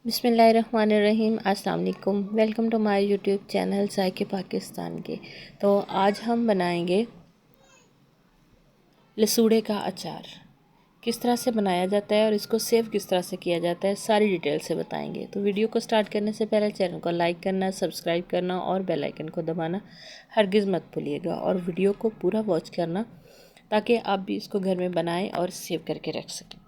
बिस्मिल्लाहिर्रहमानिर्रहीम। अस्सलाम वालेकुम। Welcome to my YouTube channel जायके पाकिस्तान के। तो आज हम बनाएंगे लसूड़े का अचार। किस तरह से बनाया जाता है और इसको सेव किस तरह से किया जाता है, सारी डिटेल से बताएंगे। तो वीडियो को स्टार्ट करने से पहले चैनल को लाइक करना, सब्सक्राइब करना और बेल आइकन को दबाना हरगिज़ मत भूलिएगा, और वीडियो को पूरा वॉच करना ताकि आप भी इसको घर में बनाएं और सेव करके रख सकें।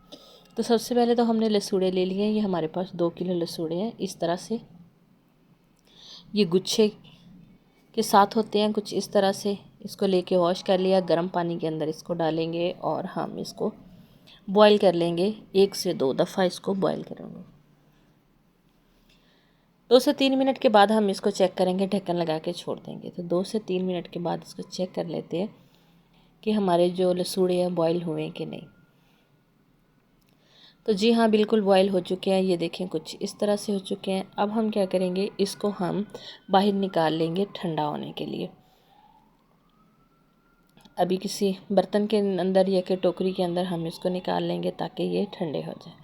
तो सबसे पहले तो हमने लसूड़े ले लिए हैं। ये हमारे पास 2 किलो लसूड़े हैं। इस तरह से ये गुच्छे के साथ होते हैं, कुछ इस तरह से। इसको लेके वॉश कर लिया, गर्म पानी के अंदर इसको डालेंगे और हम इसको बॉईल कर लेंगे। 1 से 2 दफ़ा इसको बॉईल करेंगे। 2 से 3 मिनट के बाद हम इसको चेक करेंगे, ढक्कन लगा के छोड़ देंगे। तो 2 से 3 मिनट के बाद इसको चेक कर लेते हैं कि हमारे जो लसूड़े हैं बॉईल हुए हैं कि नहीं। तो जी हाँ, बिल्कुल बॉयल हो चुके हैं। ये देखें, कुछ इस तरह से हो चुके हैं। अब हम क्या करेंगे, इसको हम बाहर निकाल लेंगे ठंडा होने के लिए। अभी किसी बर्तन के अंदर या कि टोकरी के अंदर हम इसको निकाल लेंगे ताकि ये ठंडे हो जाए।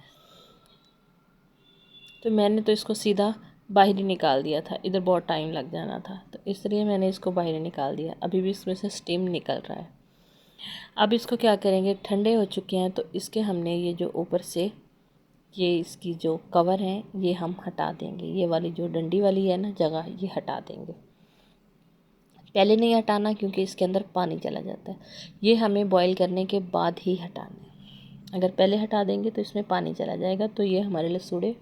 तो मैंने तो इसको सीधा बाहर ही निकाल दिया था, इधर बहुत टाइम लग जाना था, तो इसलिए मैंने इसको बाहर निकाल दिया। अभी भी इसमें से स्टीम निकल रहा है। अब इसको क्या करेंगे, ठंडे हो चुके हैं तो इसके हमने ये जो ऊपर से ये इसकी जो कवर है ये हम हटा देंगे। ये वाली जो डंडी वाली है ना जगह, ये हटा देंगे। पहले नहीं हटाना क्योंकि इसके अंदर पानी चला जाता है। ये हमें बॉईल करने के बाद ही हटाना है। अगर पहले हटा देंगे तो इसमें पानी चला जाएगा, तो ये हमारे लसूड़े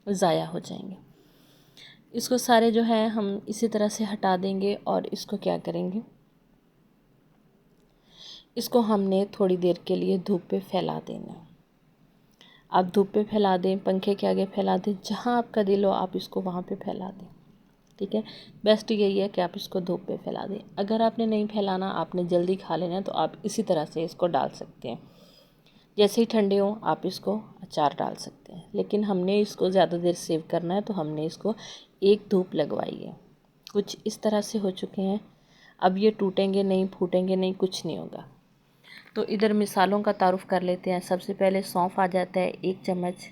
ज़ाया हो जाएंगे। इसको सारे जो है हम इसी तरह से हटा देंगे और इसको क्या करेंगे, इसको हमने थोड़ी देर के लिए धूप पे फैला देना। आप धूप पे फैला दें, पंखे के आगे फैला दें, जहाँ आपका दिल हो आप इसको वहाँ पे फैला दें। ठीक है, बेस्ट यही है कि आप इसको धूप पे फैला दें। अगर आपने नहीं फैलाना, आपने जल्दी खा लेना है, तो आप इसी तरह से इसको डाल सकते हैं। जैसे ही ठंडे हों आप इसको अचार डाल सकते हैं। लेकिन हमने इसको ज़्यादा देर सेव करना है तो हमने इसको एक धूप लगवाई है। कुछ इस तरह से हो चुके हैं। अब ये टूटेंगे नहीं, फूटेंगे नहीं, कुछ नहीं होगा। तो इधर मिसालों का तारुफ़ कर लेते हैं। सबसे पहले सौंफ आ जाता है 1 चम्मच,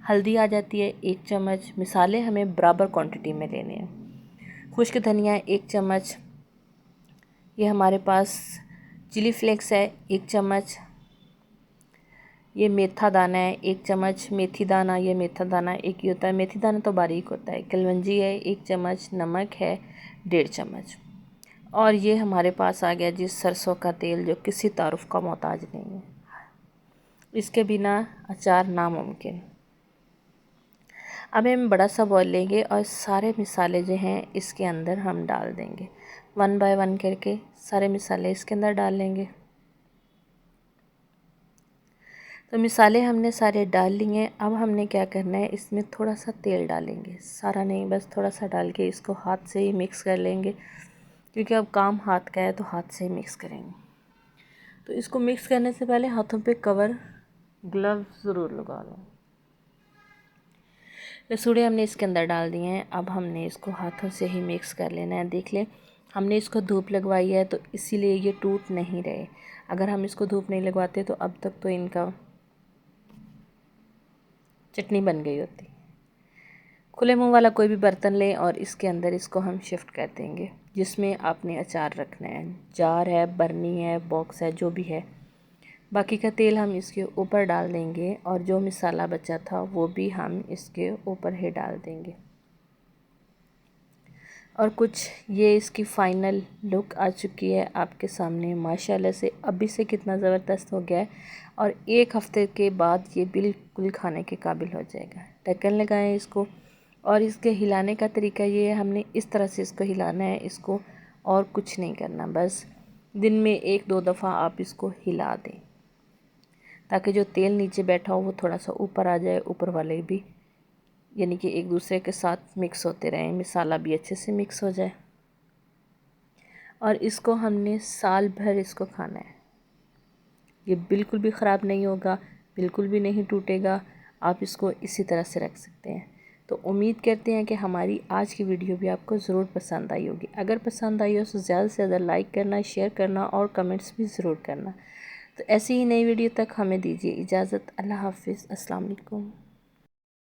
हल्दी आ जाती है 1 चम्मच। मिसाले हमें बराबर क्वांटिटी में लेने हैं। खुश्क धनिया 1 चम्मच। ये हमारे पास चिली फ्लेक्स है 1 चम्मच। ये मेथा दाना है 1 चम्मच। मेथी दाना, ये मेथा दाना एक ही होता है, मेथी दाना तो बारीक होता है। कलवंजी है 1 चम्मच। नमक है 1.5 चम्मच। और ये हमारे पास आ गया जी सरसों का तेल, जो किसी तारुफ का मोहताज नहीं है। इसके बिना अचार नामुमकिन। अब हम बड़ा सा बॉल लेंगे और सारे मिसाले जो हैं इसके अंदर हम डाल देंगे। 1 बाय 1 करके सारे मिसाले इसके अंदर डाल लेंगे। तो मिसाले हमने सारे डाल लिए। अब हमने क्या करना है, इसमें थोड़ा सा तेल डालेंगे, सारा नहीं, बस थोड़ा सा डाल के इसको हाथ से ही मिक्स कर लेंगे, क्योंकि अब काम हाथ का है तो हाथ से ही मिक्स करेंगे। तो इसको मिक्स करने से पहले हाथों पे कवर, ग्लव ज़रूर लगा लो। लसूड़े हमने इसके अंदर डाल दिए हैं। अब हमने इसको हाथों से ही मिक्स कर लेना है। देख लें, हमने इसको धूप लगवाई है तो इसीलिए ये टूट नहीं रहे। अगर हम इसको धूप नहीं लगवाते तो अब तक तो इनका चटनी बन गई होती। खुले मुंह वाला कोई भी बर्तन लें और इसके अंदर इसको हम शिफ्ट कर देंगे, जिसमें आपने अचार रखना है। जार है, बर्नी है, बॉक्स है, जो भी है। बाकी का तेल हम इसके ऊपर डाल देंगे और जो मिसाला बचा था वो भी हम इसके ऊपर ही डाल देंगे। और कुछ ये इसकी फ़ाइनल लुक आ चुकी है आपके सामने माशाल्लाह से। अभी से कितना ज़बरदस्त हो गया है और 1 हफ़्ते के बाद ये बिल्कुल खाने के काबिल हो जाएगा। ढक्कन लगाएं इसको, और इसके हिलाने का तरीका ये है, हमने इस तरह से इसको हिलाना है इसको, और कुछ नहीं करना। बस दिन में 1-2 दफ़ा आप इसको हिला दें ताकि जो तेल नीचे बैठा हो वो थोड़ा सा ऊपर आ जाए, ऊपर वाले भी, यानी कि एक दूसरे के साथ मिक्स होते रहें, मिसाला भी अच्छे से मिक्स हो जाए। और इसको हमने साल भर इसको खाना है। ये बिल्कुल भी ख़राब नहीं होगा, बिल्कुल भी नहीं टूटेगा। आप इसको इसी तरह से रख सकते हैं। तो उम्मीद करते हैं कि हमारी आज की वीडियो भी आपको ज़रूर पसंद आई होगी। अगर पसंद आई हो तो ज़्यादा से ज़्यादा लाइक करना, शेयर करना और कमेंट्स भी ज़रूर करना। तो ऐसी ही नई वीडियो तक हमें दीजिए इजाज़त। अल्लाह हाफ़िज़। अस्सलाम वालेकुम।